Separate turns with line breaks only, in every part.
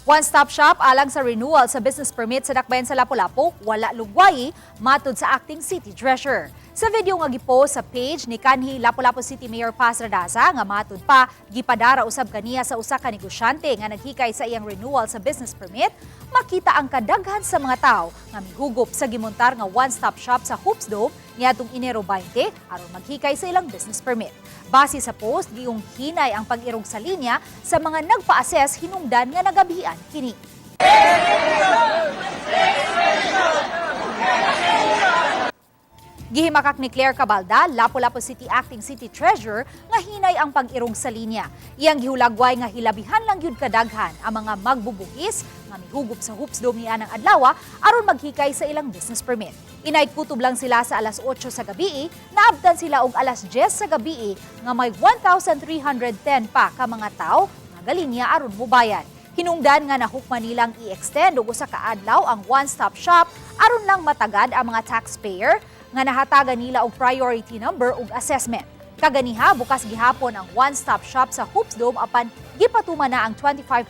One-stop shop alang sa renewal sa business permit sa dakbayan sa Lapu-Lapu, wala lugwayi, matod sa acting city treasurer. Sa video nga gipost sa page ni kanhi Lapu-Lapu City Mayor Paz Radasa nga matod pa gipadara usab kaniya sa usa ka negosyante nga naghikay sa iyang renewal sa business permit, makita ang kadaghan sa mga tao nga mihugop sa gimontar nga one-stop shop sa Hoops Dome niadtong Enero 20 aron maghikay sa ilang business permit. Base sa post, giyong hinay ang pag-irog sa linya sa mga nagpa-assess hinungdan nga nagabihan kini. Gihimakak ni Claire Cabalda, Lapu-Lapu City Acting City Treasurer, nga hinay ang pag-irog sa linya. Iyang gihulagway nga hilabihan lang yun kadaghan ang mga magbubuhis nga mihugop sa Hoops Dome niya ng adlaw aron maghikay sa ilang business permit. Inay kutob lang sila sa alas 8 sa gabi, naabdan sila og alas 10 sa gabi nga may 1,310 pa ka mga tao nga galinya aron mubayan. Hinungdan nga nahukman nilang i-extend og usa ka adlaw ang one-stop shop aron lang matagad ang mga taxpayer nga nahatagan nila og priority number ug assessment. Kaganiha, bukas gihapon ang one-stop shop sa Hoops Dome apan gipatuman na ang 25%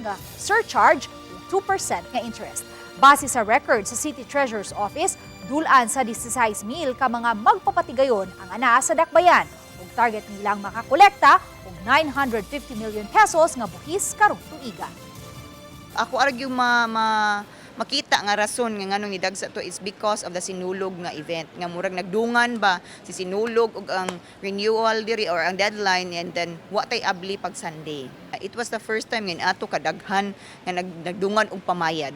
nga surcharge ug 2% nga interest. Base sa record sa City Treasurer's Office, dulan sa 16,000 ka mga magpapatigayon ang ana sa dakbayan ug target nilang makakolekta og 950 million pesos nga buhis karong tuiga.
Ako argue makita nga rason nga nganong nidagsa to is because of the sinulog nga event nga murag nagdungan ba si sinulog og ang renewal diri or ang deadline and then wa tay abli pag Sunday. It was the first time nga ato kadaghan nga nagdungan og pamayad.